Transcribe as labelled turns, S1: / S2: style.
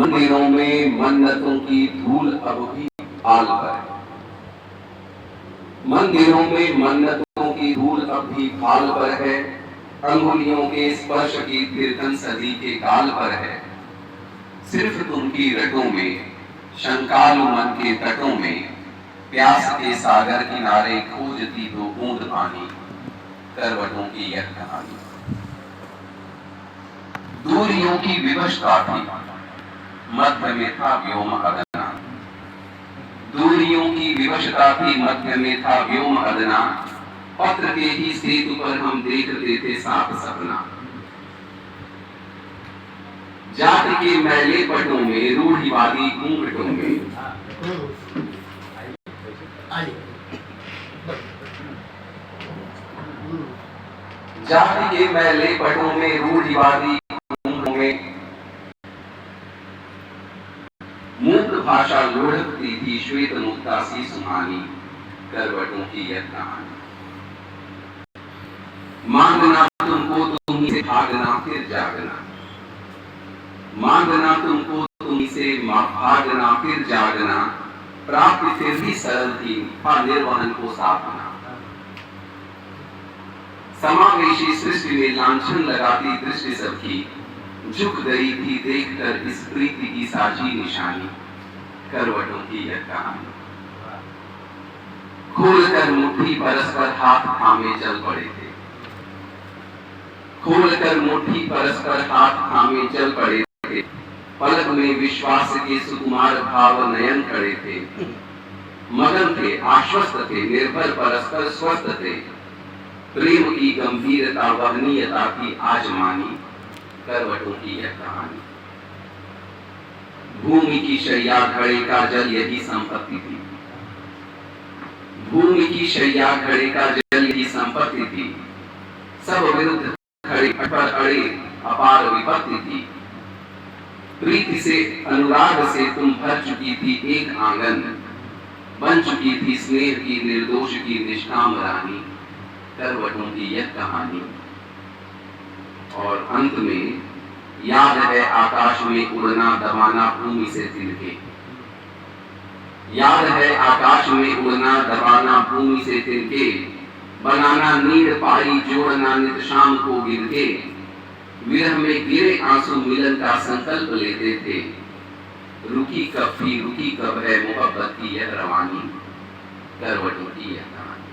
S1: मंदिरों में मन्नतों की धूल अब भी फाल पर है। मंदिरों में मन्नतों की धूल अब भी फाल पर है। अंगुलियों के स्पर्श की तिरकन सदी के गाल पर है। सिर्फ तुमकी रटों में, शंकालु मन के तटों में, प्यास के सागर किनारे खोजती दो बूंद पानी, करवटों की यह कहानी। दूरियों की विवशता थी, मध्य में था व्योम अदना। दूरियों की विवशता थी, मध्य में था व्योम अदना। पत्र के ही सेतु पर हम देखते थे साफ सपना। जाति के मैले पटों में, रूढ़िवादी घूंघटों में, जाति के मैले पटों में, रूढ़िवादी घूंघटों में मूक भाषा लुढ़कती थी श्वेत मुक्ता सी सुहानी, करवटों की यह कहानी। मांगना तुमको तुम्ही से भागना फिर जागना, मांगना तुमको तुम्ही से भागना फिर जागना। प्राप्ति फिर भी सरल थी, था निर्वहन को साधना। समावेशी सृष्टि में लांछन लगाती दृष्टि सबकी, झुक गई थी देखकर इस प्रीति की साझी निशानी, करवटों की यह कहानी। खोलकर मुट्ठी परस्पर हाथ थामे चल पड़े थे, खोलकर मुट्ठी परस्पर हाथ थामे चल पड़े थे। पलक में विश्वास के सुकुमार भाव नयन खड़े थे। मगन थे, आश्वस्त थे, निर्भर परस्पर स्वस्थ थे। प्रेम की गंभीरता वहनीयता थी आज मानी, करवटों की यह कहानी। भूमि की शैया घड़े का जल यही संपत्ति थी, भूमि की शैया घड़े का जल यही संपत्ति थी। सब विरुद्ध खड़े पर अड़े अपार विपत्ति थी। प्रीति से अनुराग से तुम भर चुकी थी एक आंगन, बन चुकी थी स्नेह की निर्दोष की निष्काम रानी, करवटों की यह कहानी। और अंत में याद है आकाश में उड़ना दबाना भूमि से तिनके, याद है आकाश में उड़ना दबाना भूमि से तिनके। बनाना नीड़ पाई जोड़ना नित शाम को गिर के, विरह में गिरे आंसू मिलन का संकल्प लेते थे। रुकी कब थी रुकी कब है मोहब्बत की यह रवानी, करवटों की यह कहानी।